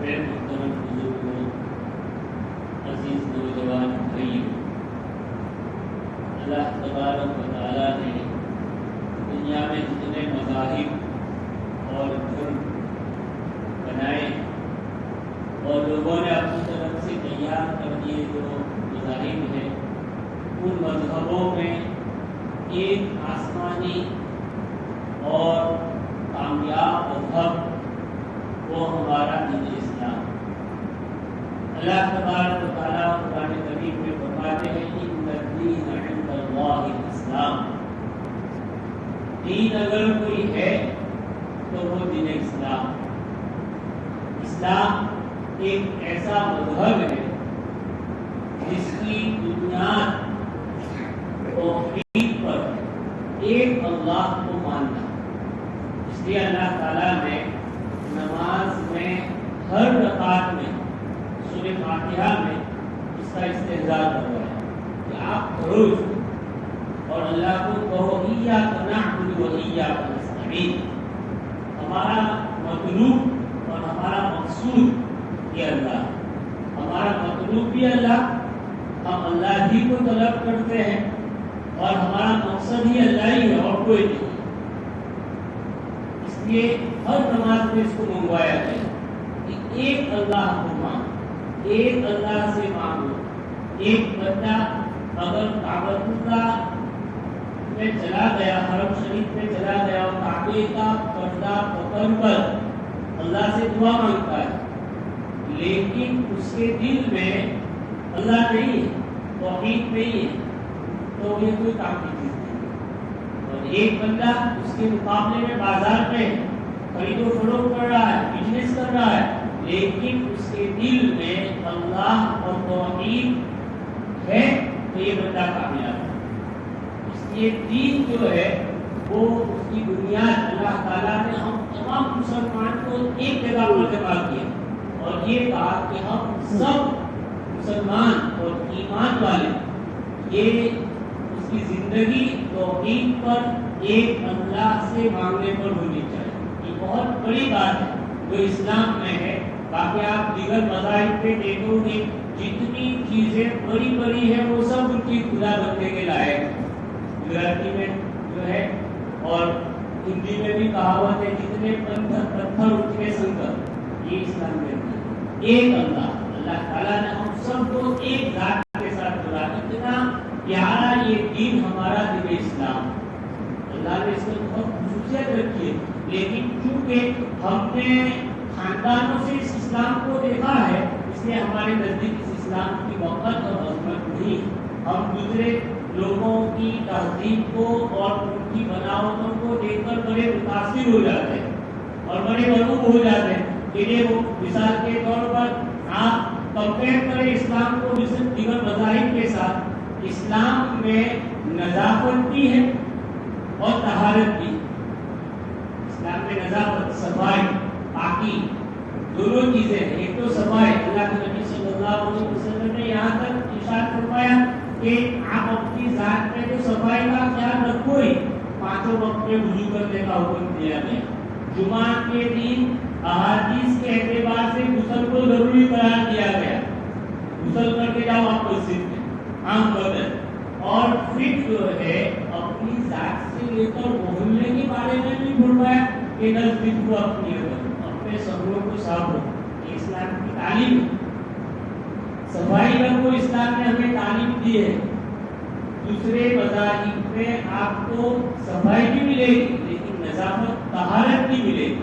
غیر محترم بزرگوں، عزیز نوجوان بھائیوں، اللہ تبارک و تعالیٰ نے دنیا میں جتنے مذاہب اور دھرم بنائے اور لوگوں نے اپنی طرف سے تیار کر دیے جو مذاہب ہیں، ان مذہبوں میں ایک آسمانی اور کامیاب مذہب وہ ہمارا دین اسلام۔ اللہ تبارک و تعالیٰ قرآن کریم میں فرماتے ہیں ان الدین عند اللہ الاسلام، دین اگر کوئی ہے تو وہ دین اسلام۔ اسلام ایک ایسا مذہب ہے جس کی بنیاد توحید پر ایک اللہ کو ماننا۔ اس لیے اللہ تعالیٰ نے نماز میں ہر رکعت میں سورہ فاتحہ میں اس کا استحضار کروایا کہ آپ پڑھو اور اللہ کو کہو ایاک نعبد و ایاک نستعین، ہمارا مطلوب اور ہمارا مقصود یہ اللہ، ہمارا مطلوب بھی اللہ، ہم اللہ ہی کو طلب کرتے ہیں اور ہمارا مقصد ہی اللہ ہی ہے اور کوئی نہیں۔ اس لیے ہر نماز میں اس کو منگوایا گیا کہ ایک اللہ کو مانگو، ایک اللہ سے مانگو۔ ایک بندہ اگر کعبۃ اللہ میں چلا گیا، حرم شریف میں چلا گیا اور کعبے کا پردہ پکڑ کر اللہ سے دعا مانگتا ہے، لیکن اس کے دل میں اللہ نہیں ہے، توحید نہیں ہے، تو یہ کوئی کام کی چیز نہیں۔ اور ایک بندہ اس کے مقابلے میں بازار میں خرید و فروخت کر رہا ہے، بزنس کر رہا ہے، لیکن اس کے دل میں اللہ اور توحید ہے تو یہ بندہ کامیاب ہے۔ اس لیے دین جو ہے وہ اس کی بنیاد اللہ تعالیٰ نے ہم تمام مسلمان کو ایک جگہ پر جمع کیا اور یہ کہا کہ ہم سب مسلمان اور ایمان والے یہ اس کی زندگی توحید پر ایک اللہ سے مانگنے پر ہونی چاہیے۔ یہ بہت بڑی بات ہے جو اسلام میں ہے۔ باقی آپ دیگر مذاہب میں دیکھو گے جتنی چیزیں بڑی بڑی ہیں وہ سب ان کی خدا بننے کے لائق ہیں۔ گجراتی میں جو ہے اور ہندی میں بھی کہاوت ہے جتنے پتھر اتنے سنکر، یہ اسلام میں ایک اللہ، اللہ تعالیٰ نے ہم سب کو ایک ذات کے ساتھ جوڑا۔ اتنا پیارا یہ دین ہمارا دین اسلام، اللہ نے اس میں بہت خصوصیت رکھی ہے، لیکن چونکہ ہم نے خاندانوں سے اس اسلام کو دیکھا ہے اس لیے ہمارے نزدیک اس اسلام کی وقت اور عظمت نہیں۔ ہم دوسرے لوگوں کی تہذیب کو اور ان کی بناوٹوں کو دیکھ کر بڑے متاثر ہو جاتے ہیں اور بڑے مرعوب ہو جاتے ہیں۔ وہ مثال کے طور پر آپ کمپیئر کریں اسلام کو دیگر مذاہب کے ساتھ، اسلام میں نظافت بھی ہے اور طہارت بھی۔ اسلام میں نظافت، صفائی، پاکی دونوں چیزیں ہیں۔ ایک تو صفائی، اللہ کے نبی صلی اللہ علیہ وسلم نے یہاں تک ارشاد فرمایا کہ آپ اپنی ذات میں جو صفائی کا خیال رکھو ہی، 5 وقت میں وضو کرنے کا حکم دیا گیا۔ جمعہ کے دن احادیث کے اعتبار سے غسل کو ضروری قرار دیا گیا، غسل کر کے جاؤ آپ مسجد میں عام بدن۔ اور پھر جو ہے اپنی ذات سے لے کر محلے کے بارے میں بھی فرمایا کہ نزدیک کو اپنی اپنے سبروں کو صاف ہو، یہ اسلام کی تعلیم ہے۔ صفائی کا کو اسلام نے ہمیں تعلیم دی ہے۔ دوسرے مذاہب میں آپ کو صفائی بھی ملے گی لیکن نظافت، طہارت بھی ملے گی۔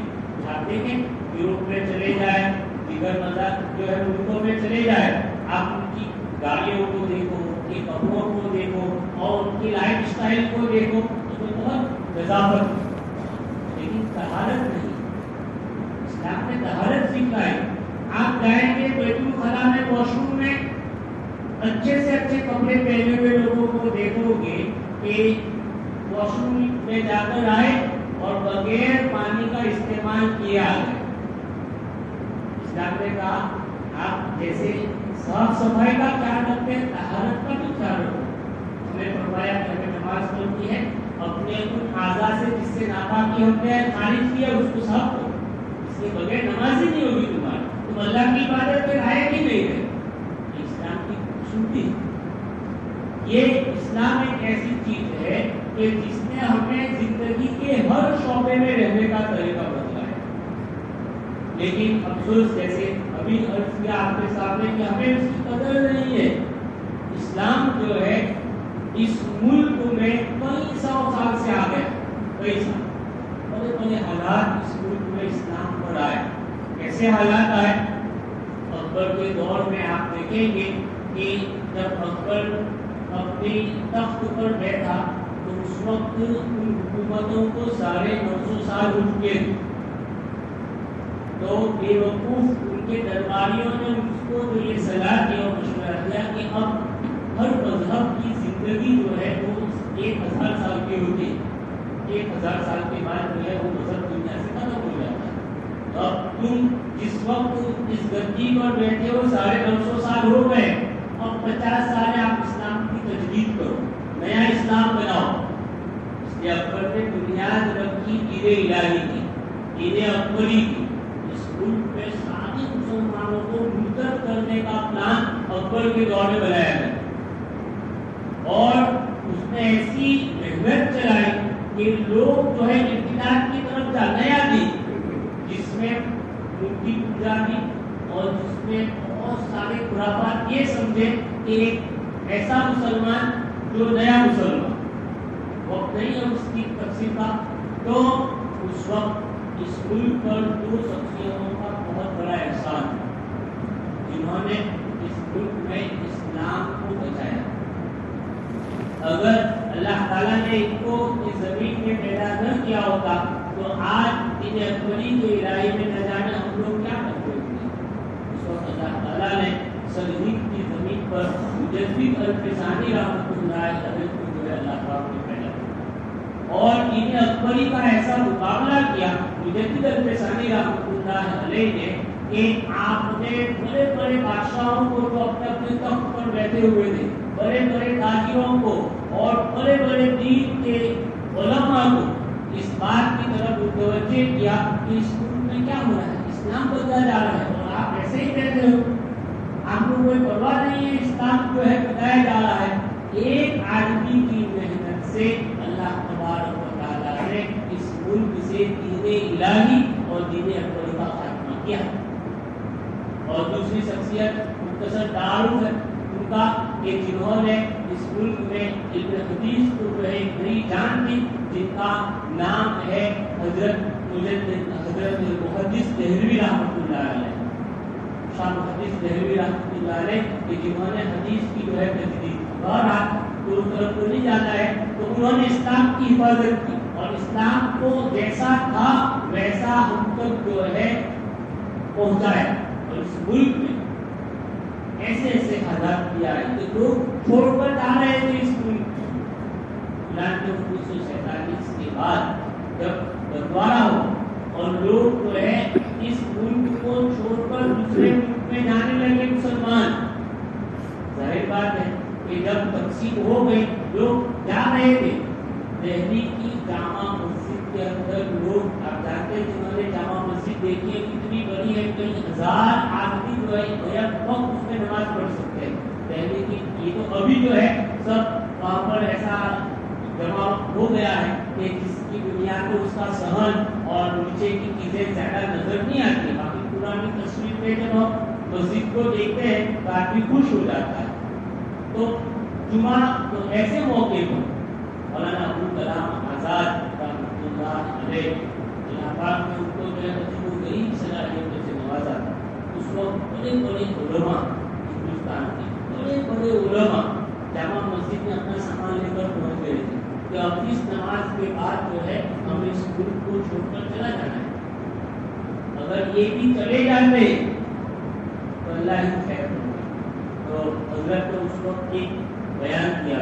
آپ دیکھیں یورپ میں چلے جائیں، دیگر مذاہب جو ہے ملکوں میں چلے جائیں، آپ ان کی گاڑیوں کو دیکھو، ان کے کپڑوں کو دیکھو اور ان کی لائف اسٹائل کو دیکھو، اس میں بہت نظافت لیکن طہارت نہیں۔ اسلام نے طہارت سکھائی۔ آپ جائیں گے بیت الخلا میں، واش روم میں، اچھے سے اچھے کپڑے پہنے ہوئے لوگوں کو دیکھو گے کہ واش روم میں جا کر آئے اور بغیر پانی کا استعمال کیا ہے۔ اسلام نے کہا آپ جیسے صاف صفائی کا خیال رکھتے ہیں، طہارت کا بھی خیال رکھو۔ ہمیں فرمایا کہ ہمیں نماز پڑھنی ہے، اپنے ان اعضاء سے جس سے ناپاکی ہوتے ہیں خارج کیا اس کو صاف کرو، اس کے بغیر نماز ہی نہیں ہوگی تمہاری، تم اللہ کی عبادت میں لائق ہی نہیں ہے. اسلام کی خوبصورتی یہ اسلام ایک ایسی چیز ہے کہ جس نے ہمیں زندگی کے ہر شعبے میں رہنے کا طریقہ بدلا ہے. لیکن افسوس جیسے ابھی عرض کیا آپ کے سامنے کہ ہمیں اس کی قدر نہیں ہے. اسلام جو ہے اس ملک میں کئی سو سال سے آ گیا. کئی سال بڑے بڑے حالات اس ملک میں اسلام پر آئے. کیسے حالات آئے؟ اکبر کے دور میں آپ دیکھیں گے کہ جب اکبر اپنی تخت پر بیٹھا تو اس وقت ان حکومتوں کو 950 سال ہو چکے تھے. تو بے وقوف ان کے درباریوں نے اس کو جو یہ صلاح دیا اور مشورہ دیا کہ اب ہر مذہب کی زندگی جو ہے وہ 1000 سال کی ہوتی ہے. 1000 سال کے بعد جو ہے وہ مذہب دنیا سے ختم ہو جاتا ہے. اب تم جس وقت اس گدی پر بیٹھے ہو 950 سال ہو گئے. اب 50 سال آپ اسلام کی تجدید کرو, نیا اسلام بناؤ. اس لیے اکبر نے بنیاد رکھی دین الہی کی, دین اکبری کی. اس ملک میں سارے مسلمانوں کو مرتد کرنے کا پلان اکبر کے دور میں بنایا گیا اور اس نے ایسی محنت چلائی کہ لوگ جو ہے ارتداد کی طرف نیا دی جس میں مورتی پوجا دی اور جس میں بہت سارے خرافات یہ سمجھے کہ ایک ایسا مسلمان جو نیا مسلمان وقت نہیں ہے اس کی تفصیل کا. تو اس وقت اس ملک پر 2 شخصیتوں کا بہت بڑا احسان جنہوں نے اس ملک میں اسلام کو بچایا. اگر اللہ تعالیٰ نے ان کو اس زمین میں پیدا نہ کیا ہوتا تو آج دین اکبری کے الہی میں نہ جانے ہم لوگ کیا کرتے ہوتے. اس وقت اللہ تعالیٰ نے سرحد کی زمین پر مجدد الفسانی رحمۃ اللہ علیہ کو جو ہے اللہ پاک نے پیدا کیا اور دین اکبری کا ایسا مقابلہ کیا مجدد الفسانی رحمۃ اللہ علیہ نے کہ آپ نے بڑے بڑے بادشاہوں کو جو اپنے اپنے تخت پر بیٹھے ہوئے تھے, بڑے بڑے تاجروں کو اور بڑے بڑے دین کے علماء کو اس بات کی طرف متوجہ کیا کہ اس ملک میں کیا ہو رہا ہے, اسلام بدلا جا رہا ہے اور آپ ایسے ہی کہتے ہو. آپ کو کوئی پرواہ نہیں ہے, اسلام جو ہے بتایا جا رہا ہے. ایک آدمی کی محنت سے اللہ تبارک و تعالیٰ نے اس ملک سے دین الہی اور دین اکبری کا خاتمہ کیا. اور دوسری شخصیت مختصر تعارف ہے ان کا کہ جنہوں نے اس ملک میں علم حدیث کو جو ہے نئی جان دی, جن کا نام ہے حضرت محدث دہلوی رحمۃ اللہ علیہ, شاہ محدث دہلوی رحمۃ اللہ علیہ کہ جنہوں نے حدیث کی جو ہے تجدید اور تو طرف کو نہیں جانا ہے تو انہوں نے اسلام کی حفاظت کی اور اسلام کو جیسا تھا ویسا ہم تک جو ہے پہنچایا. اور اس ملک میں ایسے ایسے حالات کیا ہے کہ لوگ چھوڑ کر جا رہے تھے اس ملک کو. 1947 کے بعد جب بٹوارا ہو اور لوگ جو ہے اس ملک کو چھوڑ کر دوسرے ملک میں جانے لگے مسلمان, ظاہر بات ہے کہ جب تقسیم ہو گئی لوگ جا رہے تھے. دہلی کی جامع مسجد کے اندر لوگ آپ جانتے ہیں جنہوں نے جامع مسجد دیکھی ہے کتنی بڑی ہے, کئی ہزار آدمی جو ہے بیک وقت اس میں نماز پڑھ سکتے ہیں. دہلی کی یہ تو ابھی جو ہے سب وہاں پر ایسا جمع ہو گیا ہے کہ جس کی بنیاد پر اس کا صحن اور نیچے کی چیزیں زیادہ نظر نہیں آتی. باقی پرانی تصویر میں جب ہم مسجد کو دیکھتے ہیں تو آدمی خوش ہو جاتا ہے. تو جمعہ تو ایسے موقع پر مولانا ابوالکلام آزاد رحمۃ اللہ علیہ اللہ پاک نے ان کو جو ہے عجیب و غریب صلاحیتوں سے نوازا. اس وقت بڑے بڑے علماء ہندوستان کے بڑے بڑے علماء جامع مسجد میں اپنا سامان لے کر پہنچ گئے تھے کہ اب اس نماز کے بعد جو ہے ہمیں اس ملک کو چھوڑ کر چلا جانا ہے. اگر یہ بھی چلے جاتے تو اللہ ہی خیر. تو حضرت نے اس وقت ایک بیان کیا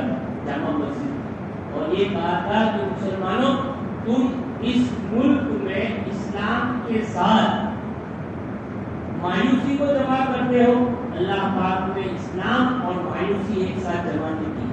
جامع مسجد اور یہ کہا تھا کہ مسلمانوں تم اس ملک میں اسلام کے ساتھ مایوسی کو جمع کرتے ہو. اللہ پاک نے اسلام اور مایوسی ایک ساتھ جمع نہیں کی.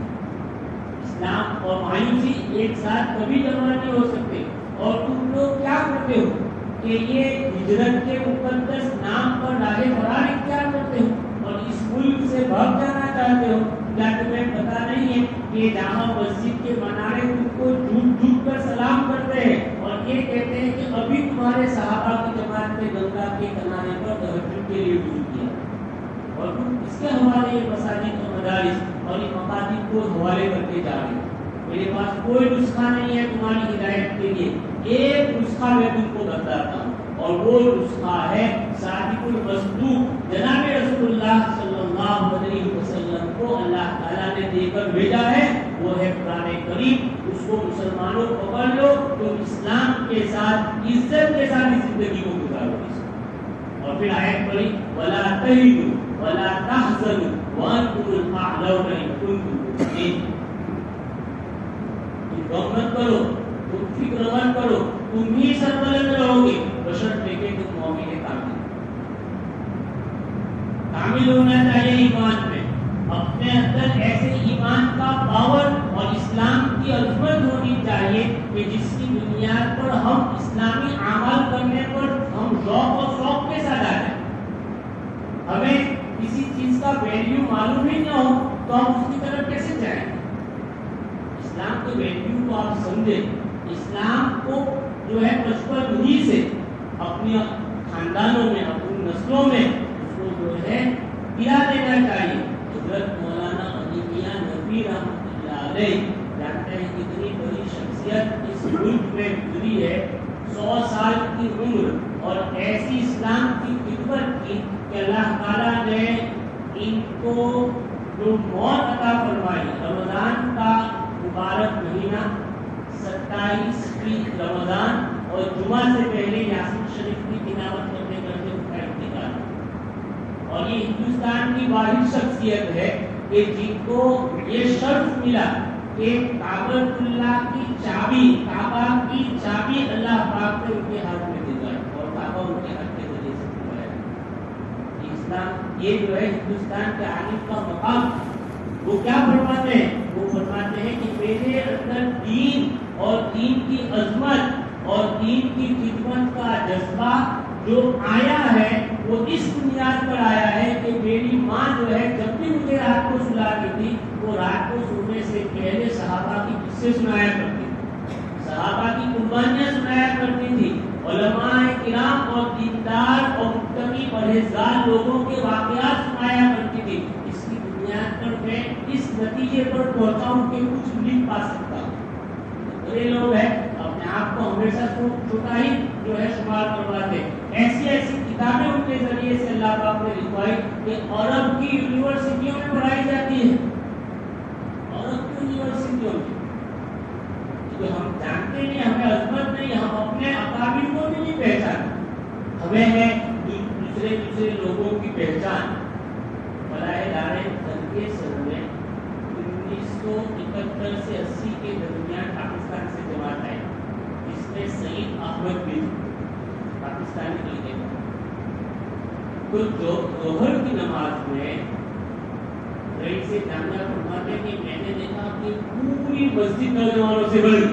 اسلام اور مایوسی ایک ساتھ کبھی جمع نہیں ہو سکتے. اور تم لوگ کیا کرتے ہو کہ یہ ہجرت کے مقدس نام پر راہ فرار اختیار کرتے ہو اور اس ملک سے بھاگ جانا چاہتے ہو؟ کیا تمہیں پتا نہیں ہے کہ جامع مسجد کے منارے تم کو جھوٹ جھوٹ کر سلام کرتے ہیں اور یہ کہتے ہیں کہ ابھی تمہارے صحابہ کی جماعت نے گنگا کے کنارے پر تہجد کے لیے وضو کیا اور تم اس کے حوالے مساجد اور مدارس اور ان مقاصد کو حوالے کرتے جا رہے ہیں؟ میرے پاس کوئی نسخہ نہیں ہے تمہاری ہدایت کے لیے، ایک نسخہ میں تم کو بتاتا ہوں اور وہ نسخہ ہے صادق المصدوق جناب رسول اللہ صلی اللہ علیہ وسلم کو اللہ تعالیٰ نے دے کر بھیجا ہے، وہ ہے قرآن کریم۔ اس کو مسلمانوں پکڑ لو تو اسلام کے ساتھ عزت کے ساتھ زندگی کو گزارو گے۔ اور پھر آیت پڑھی ولا تہنوا ولا تحزنوا وانتم الاعلون ان کنتم مؤمنین۔ تم غم مت کرو، تم فکر مت کرو، تم ہی سربلند رہو گے بشرطے کہ تم مومن کامل ہونا چاہیے ایمان میں، اپنے اندر ایسے ایمان کا پاور اور اسلام کی عظمت ہونی چاہیے کہ جس کی بنیاد پر ہم اسلامی اعمال کرنے پر ہم ذوق اور شوق کے ساتھ آ جائیں۔ ہمیں کسی چیز کا ویلیو معلوم ہی نہ ہو تو ہم اس کی طرف کیسے جائیں؟ اسلام کے ویلیو کو آپ سمجھیں، اسلام کو جو ہے بچپن ہی سے اپنی خاندانوں میں اپنی نسلوں میں اس کو جو ہے گرا دینا چاہیے۔ حضرت مولانا علی میاں نقوی رحمۃ اللہ علیہ جانتے ہیں کتنی بڑی شخصیت اس ملک میں گزری ہے، 100 سال کی عمر اور ایسی اسلام کی خدمت کی کہ اللہ تعالیٰ نے ان کو جو موت عطا فرمائی، رمضان کا مبارک مہینہ 27 رمضان اور جمعہ سے پہلے یاسین شریف کی تلاوت کرتے کرتے ان کا انتقال۔ اور یہ ہندوستان کی واحد شخصیت ہے کہ جن کو یہ شرف ملا کہ کعبۃ اللہ کی چابی، کعبہ کی چابی اللہ پاک نے ان کے ہاتھ میں دلوائی اور کعبہ ان کے ہاتھ کے ذریعے سے کھلوایا۔ اسلام یہ جو ہے ہندوستان کے عالم کا مقام، وہ کیا فرماتے ہیں؟ وہ فرماتے ہیں کہ میرے اندر دین اور دین کی عظمت اور دین کی خدمت کا جذبہ جو آیا ہے وہ اس بنیاد پر آیا ہے کہ میری ماں جو ہے جب بھی مجھے رات کو سلاتی تھی وہ رات کو سونے سے پہلے صحابہ کی قصے سنایا کرتی تھی، صحابہ کی قربانیاں سنایا کرتی تھی، علماء کرام اور دیندار اور متقی پرہیزگار لوگوں کے واقعات سنایا کرتی تھی۔ اس کی بنیاد پر میں اس نتیجے پر پہنچا ہوں کہ کچھ لکھ پا سکتا ہوں۔ بڑے لوگ ہیں اپنے آپ کو ہمیشہ چھوٹا ہی جو ہے شمار کرواتے، ایسی ایسی کتابیں ان کے ذریعے سے اللہ پاک نے لکھوائی کہ عرب کی یونیورسٹیوں میں پڑھائی جاتی ہے، عرب کی یونیورسٹیوں میں جو ہم جانتے نہیں، ہمیں عظمت نہیں، ہم اپنے اکابر کو بھی نہیں پہچان، ہمیں ہے دوسرے لوگوں کی پہچان۔ برائے دارے تنقید سر میں 1971 سے 80 کے درمیان پاکستان سے جماعت آئی، جس میں سعید احمد بھی پاکستانی لکھے۔ تو ظہر کی نماز میں رئیس جامعہ فرماتے کہ میں نے دیکھا کہ پوری مسجد نوجوانوں سے بھری،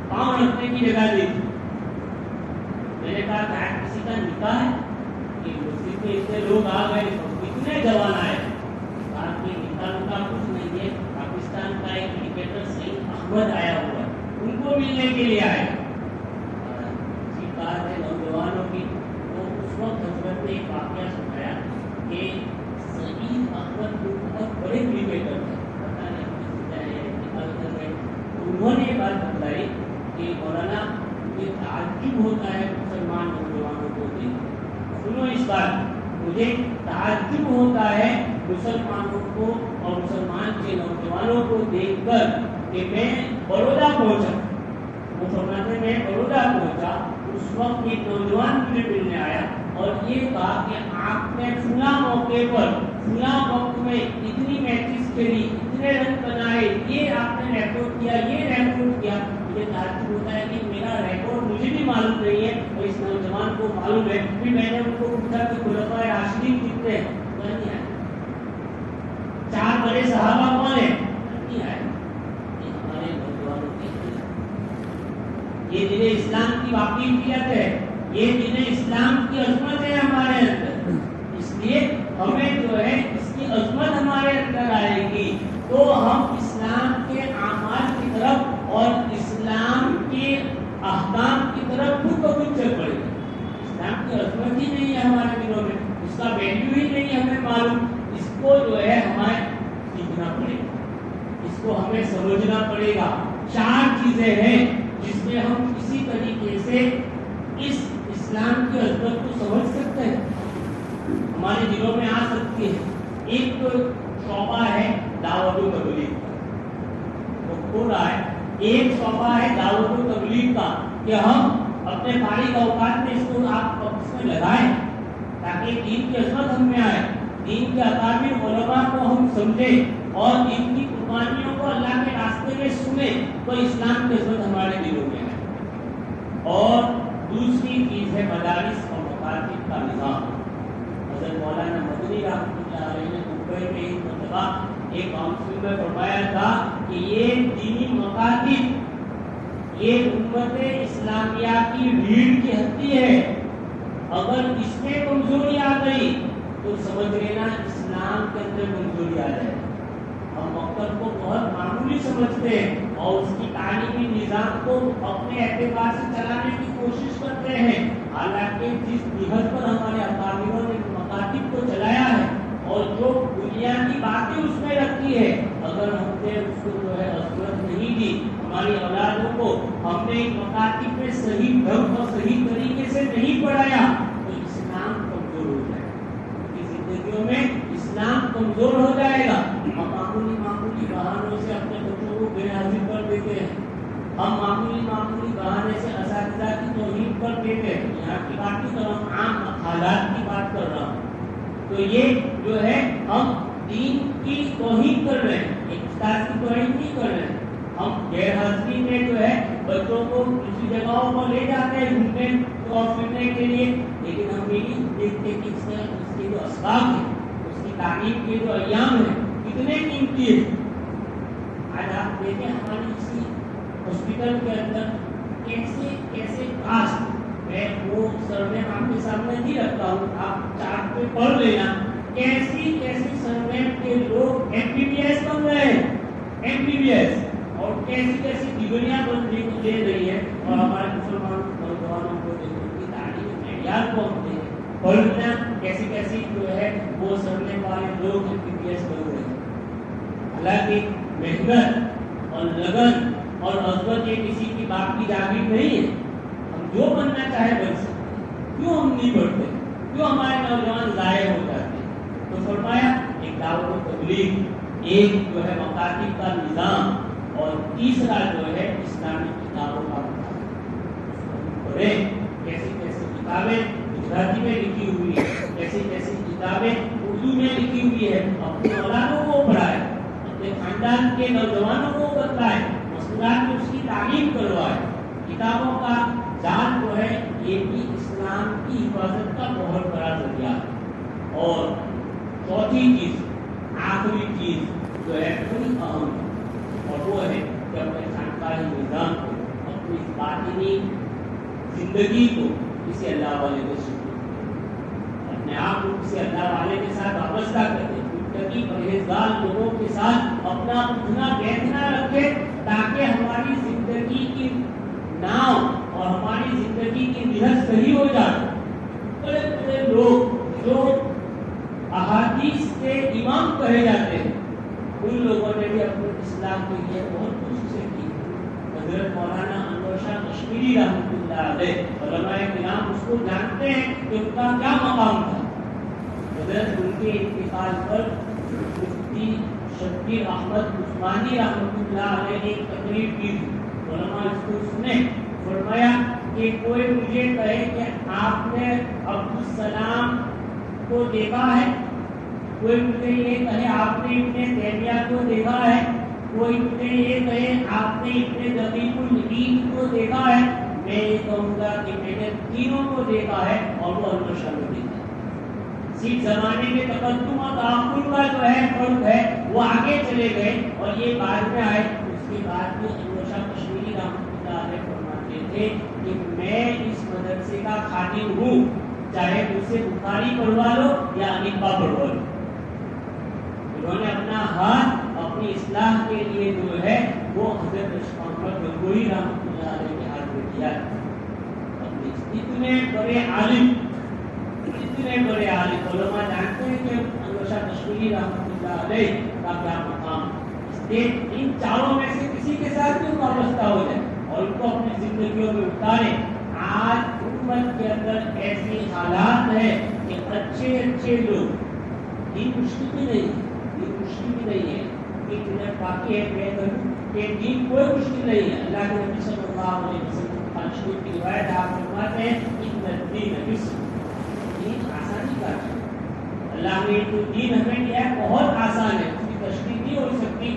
پاؤں رکھنے کی جگہ دی تھی۔ میں نے کہا کہ کسی کا نکاح ہے کہ مسجد میں اتنے لوگ آ گئے، اتنے جوان آئے، کہا کہ نکاح کا کچھ نہیں ہے، پاکستان کا ایک کرکٹر سعید احمد آیا ہوا ہے، ان کو ملنے کے لیے آئے۔ اچھی بات ہے نوجوانوں کی۔ تو اس وقت حضرت نے ایک واقعہ سنایا کہ سعید احمد کو بہت بڑے کرکٹر تھے، پتہ نہیں نکال کر گئے، انہوں نے یہ بات بتائی کہ مولانا مجھے تعجب ہوتا ہے مسلمان نوجوانوں کو دیکھ، سنو اس بات، مجھے تعجب ہوتا ہے مسلمانوں کو اور مسلمان کے نوجوانوں کو دیکھ کر کہ میں بڑودا پہنچا، وہ فرماتے میں بڑودا پہنچا، اس وقت ایک نوجوان مجھے ملنے آیا اور یہ کہا کہ آپ نے فلاں موقع پر فلاں وقت میں اتنی میچز کھیلی، اتنے رن بنائے، یہ آپ نے ریکارڈ کیا، یہ ریکارڈ کیا۔ مجھے تعجب ہوتا ہے کہ میرا ریکارڈ مجھے بھی معلوم نہیں ہے اور اس نوجوان کو معلوم ہے۔ پھر میں نے ان کو پوچھا کہ خلفائے راشدین کتنے ہیں؟ نہیں آئے۔ 4 بڑے صحابہ کون ہیں؟ نہیں آئے۔ یہ ہمارے نوجوانوں کی، یہ دین اسلام کی کی واقعیت ہے، یہ دین اسلام کی عظمت ہے ہمارے اندر، اس لیے ہمیں جو ہے اس کی عظمت ہمارے اندر آئے گی تو ہم اسلام کے اعمال کی طرف اور اسلام کے احکام کی طرف خود بخود چل پڑے گی۔ اسلام کی عظمت ہی نہیں ہے ہمارے دلوں میں، اس کا ویلیو ہی نہیں ہمیں معلوم، اس کو جو ہے ہمیں سیکھنا پڑے گا، اس کو ہمیں سمجھنا پڑے گا۔ 4 چیزیں ہیں جس میں ہم اسی طریقے سے اس اسلام کی عظمت کو سمجھ سکتے ہیں، ہمارے دلوں میں آ سکتی ہے۔ ایک تو شعبہ ہے دعوت و تبلیغ کا، وہ کھول رہا ہے، ایک شعبہ ہے دعوت و تبلیغ کا کہ ہم اپنے فارغ اوقات میں اس کو آپ اس میں لگائیں تاکہ دین کی عظمت ہم میں آئے، دین کے اکابر علماء کو ہم سمجھیں اور دین کی قربانیوں کو اللہ کے راستے میں سنیں تو اسلام کی عظمت ہمارے دلوں میں ہے۔ اور دوسری چیز ہے مدارس اور مکاتب کا نظام۔ حضرت مولانا مدنی رحمۃ اللہ علیہ نے ممبئی میں ایک مرتبہ ایک کاؤنسل میں فرمایا تھا کہ یہ دینی مکاتب یہ امت اسلامیہ کی ریڑھ کی ہڈی ہے، اگر اس میں کمزوری آ گئی تو سمجھ لینا اسلام کے اندر کمزوری آ جائے۔ ہم مکتب کو بہت معمولی سمجھتے ہیں اور اس کی تعلیمی نظام کو اپنے اعتبار سے چلانے کی کوشش کرتے ہیں، حالانکہ جس جہت پر ہمارے اکابروں نے مکاتب کو چلایا ہے اور جو بنیادی باتیں اس میں رکھی ہے، اگر ہم نے اس کو جو ہے عظمت نہیں دی، ہماری اولادوں کو ہم نے مکاتب میں صحیح ڈھنگ اور صحیح طریقے سے نہیں پڑھایا تو اسلام کمزور ہو جائے گا، ان کی زندگیوں میں اسلام کمزور ہو جائے گا۔ ہم معمولی بہانوں سے اپنے بچوں کو بے حاضر کر دیتے ہیں، ہم معمولی بہانے سے اساتذہ کی توہین کر دیتے ہیں، یہاں کی بات نہیں کر رہا ہوں، عام حالات کی بات کر رہا ہوں۔ تو یہ جو ہے ہم دین کی توہین کر رہے ہیں، ایک استاد کی توہین نہیں کر رہے ہیں، ہم غیر حاضری میں جو ہے بچوں کو دوسری جگہوں پر لے جاتے ہیں گھومنے اور پھرنے کے لیے، لیکن ہم یہ نہیں دیکھتے کہ اس کے جو اسباب ہیں، اس کی تعلیم کے جو ایام ہیں کتنے قیمتی ہیں۔ آج آپ دیکھیں ہماری کسی ہاسپٹل کے اندر کیسے کاسٹ، میں وہ سرنیم آپ کے سامنے نہیں رکھتا ہوں، آپ چارٹ پہ پڑھ لینا، کیسی سرنیم کے لوگ ایم بی بی ایس بن رہے ہیں، ایم بی بی ایس، اور کیسی ڈگریاں بننے کو دے رہی ہے، اور ہمارے مسلمان نوجوانوں کو دیکھو ان کی تعلیم معیار کو ہم دیں، پڑھنا کیسی جو ہے وہ سرنیم والے لوگ ایم بی بی ایس بن رہے ہیں۔ حالانکہ محنت اور لگن اور عظمت یہ کسی کی باپ کی جاگیر نہیں ہے، ہم جو بننا چاہے بن سکتے ہیں، کیوں ہم نہیں بڑھتے، کیوں ہمارے نوجوان ضائع ہو جاتے ہیں؟ تو فرمایا ایک دعوت و تبلیغ، ایک جو ہے مکاتب کا نظام، اور تیسرا جو ہے اسلامی کتابوں کا پڑھیں، کیسی کتابیں گجراتی میں لکھی ہوئی ہے، کیسی کتابیں اردو میں لکھی ہوئی ہے، اپنے اولادوں کو پڑھائے، اپنے خاندان کے نوجوانوں کو بتلائے، مسئلات میں اس کی تعلیم کروائے۔ کتابوں کا جال جو ہے یہ بھی اسلام کی حفاظت کا بہت بڑا ذریعہ ہے۔ اور چوتھی چیز، آخری چیز جو ہے بڑی اہم ہے، اور وہ ہے کہ اپنے خانقاہی نظام کو، اپنی باطنی زندگی کو کسی اللہ والے کے ساتھ، اپنے آپ کو کسی اللہ والے کے ساتھ وابستہ کرے، متقی پرہیزگار لوگوں کے ساتھ اپنا اٹھنا بیٹھنا رکھے، تاکہ ہماری زندگی کی ناؤ اور ہماری زندگی کی نہج صحیح ہو جائے۔ بڑے بڑے لوگ جو احادیث کے امام کہے جاتے ہیں، ان لوگوں نے بھی اپنے اسلام کے لیے بہت کوششیں کی۔ حضرت مولانا انور شاہ کشمیری رحمۃ اللہ علیہ، علماء کرام اس کو جانتے ہیں کہ ان کا کیا مقام تھا۔ حضرت ان کے انتقال پر مفتی شبیر احمد عثمانی رحمۃ اللہ علیہ نے ایک تقریر کی، علماء اس کو سنے، فرمایا کہ کوئی مجھے کہے کہ آپ نے عبدالسلام کو دیکھا ہے، کوئی مجھے یہ کہے آپ نے ابن تیمیہ کو دیکھا ہے، کوئی مجھے یہ کہے آپ نے ابن دقیق العید کو دیکھا ہے، میں یہ کہوں گا کہ میں نے تینوں کو دیکھا ہے اور وہ انور شاہ کو دیکھا ہے۔ صرف زمانے کے تقدم اور تاخر کا جو ہے فرق ہے، وہ آگے چلے گئے اور یہ بعد میں آئے۔ اس کے بعد میں انور شاہ کشمیری رحمۃ اللہ علیہ فرماتے تھے کہ میں میں اس مدرسے کا خادم ہوں، چاہے مجھ سے بخاری پڑھوا لو یا انیپا پڑھوا لو۔ انہوں نے اپنا ہاتھ اپنی اصلاح کے لیے جو ہے وہ حضرت اشرف محمد گنگوہی رحمۃ اللہ علیہ کے ہاتھ میں کیا ہے۔ اتنے بڑے عالم علماء جانتے ہیں کہ انور شاہ کشمیری رحمۃ اللہ علیہ کا کیا مقام ہے، ان چاروں میں سے کسی کے ساتھ کیوں وابستہ ہو جائے اور ان کو اپنی زندگیوں میں اتارے۔ آج امت کے اندر ایسی حالات ہے کہ اچھے لوگ، دین مشکل بھی نہیں ہے، ایک منٹ باقی ہے میں کہوں کہ دین کوئی مشکل نہیں ہے۔ اللہ کے نبی صلی اللہ علیہ وسلم کی روایت آپ فرماتے ہیں ان الدین یسر، دین آسانی کا ہے۔ اللہ نے جو دین ہمیں دیا ہے بہت آسان ہے، اس کی تشریح نہیں ہو سکتی،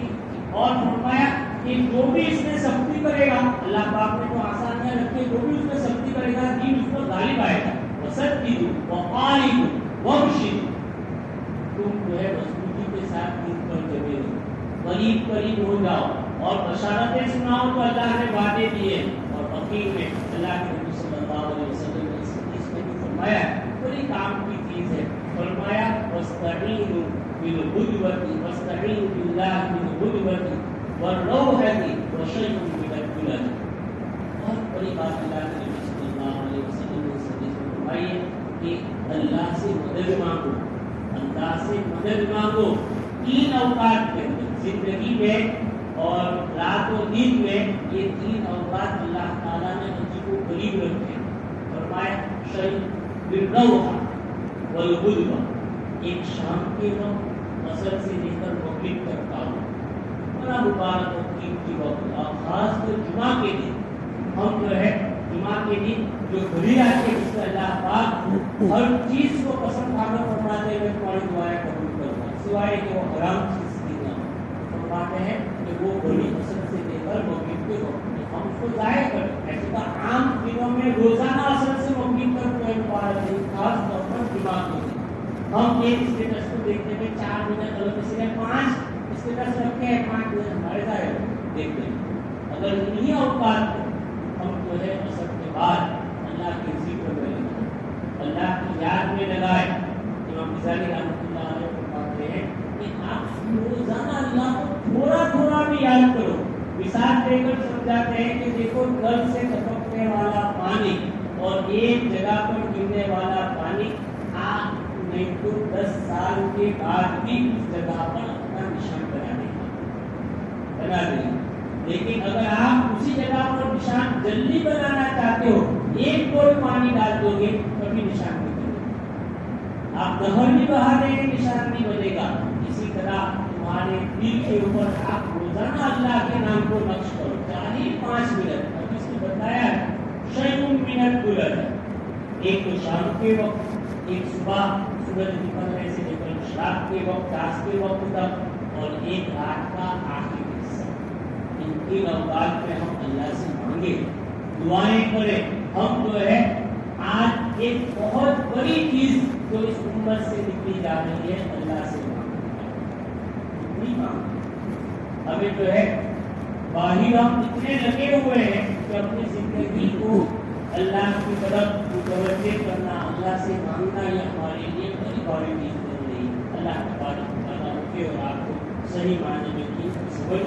اور فرمایا کہ جو بھی اس میں سختی کرے گا، اللہ پاک نے جو آسانیاں رکھی جو بھی اس میں سختی کرے گا دین اس پر غالب آئے گا۔ وَصَدِّقُوا وَقَارِبُوا وَابْشِرُوا، تم جو ہے مضبوطی کے ساتھ دین پر جمے رہو، قریب ہو جاؤ اور بشارتیں سناؤ تو اللہ نے وعدے دیے۔ اور بقیع میں اللہ کے نبی صلی اللہ علیہ وسلم نے اس حدیث میں بھی فرمایا بڑی کام کی چیز ہے، فرمایا وَاسْتَعِینُوا بِالْغُدْوَةِ وَاسْتَعِینُوا بِاللَّهِ بِالْغُدْوَةِ وَالرَّوْحَةِ وَشَيْءٌ مِنَ الْغُلَلِ۔ بہت بڑی بات اللہ کے نبی صلی اللہ علیہ وسلم نے اس حدیث میں فرمائی ہے کہ اللہ سے مدد مانگو، اللہ سے مدد مانگو تین اوقات کے اندر، زندگی میں اور رات و دن میں، یہ تین اوقات اللہ تعالیٰ نے ہم کو قریب رکھے۔ فرمایا شیء بالروح والغدوہ، ایک شام کے وقت عصر سے لے کر مغرب تک کا بڑا مبارک اور قیمتی وقت، اور خاص کر جمعہ کے دن ہم جو ہے جمعہ کے دن جو گھڑی آتی ہے جس میں اللہ پاک ہر چیز کو پسند آگر فرماتے ہوئے تمہاری دعائیں قبول کرتا ہے، سوائے کہ وہ حرام چیز کی نہ فرماتے ہیں کہ وہ گھڑی عصر سے لے کر مغرب کے وقت ہم اس کو ضائع کریں۔ ایسے تو عام دنوں میں روزانہ عصر سے مغرب تک کوئی مبارک دن، خاص طور پر جمعہ کے دن ہم ایک اسٹیٹس کو دیکھتے ہیں 4 منٹ، اگر کسی نے 5 اسٹیٹس رکھے ہیں 5 منٹ ہمارے ضائع دیکھتے ہیں۔ اگر انہیں اوقات ہم جو ہے عصر کے بعد اللہ کے ذکر میں لگائیں، اللہ کی یاد میں لگائیں۔ امام غزالی رحمۃ اللہ علیہ فرماتے ہیں کہ آپ روزانہ اللہ کو تھوڑا بھی یاد کرو۔ مثال دے کر سمجھاتے ہیں کہ دیکھو گھر سے ٹپکنے والا پانی اور ایک جگہ پر گرنے والا پانی آپ نہیں تو 10 سال کے بعد بھی اس جگہ پر اپنا نشان بنا دیں گے، لیکن اگر آپ اسی جگہ پر نشان جلدی بنانا چاہتے ہو، ایک ڈول پانی ڈال دو گے کبھی نشان نہیں بنے گا، آپ نہر بھی بہا دیں گے نشان نہیں بنے گا۔ اسی طرح تمہارے دل کے اوپر آپ روزانہ اللہ کے نام کو نقش کرو، چاہے 5 منٹ، اب اس نے بتایا شیء من الغلل، ایک تو شام کے وقت، ایک صبح سورج نکلنے سے لے کر اشراق کے وقت، تاس کے وقت تک، اور ایک رات کا آخری حصہ۔ ان تین اوقات میں ہم اللہ سے مانگے، دعائیں کریں۔ ہم جو ہے آج ایک بہت بڑی چیز جو اس امت سے نکلی جا رہی ہے، اللہ سے ہمیں جو ہے باہر ہم اتنے لگے ہوئے ہیں کہ اپنی زندگی کو اللہ کی طرف متوجہ کرنا، اللہ سے مانگنا، یہ ہمارے لیے بڑی چیز بن رہی ہے۔ اللہ تبارک و تعالیٰ مجھے اور آپ کو صحیح معنی میں کی سمجھ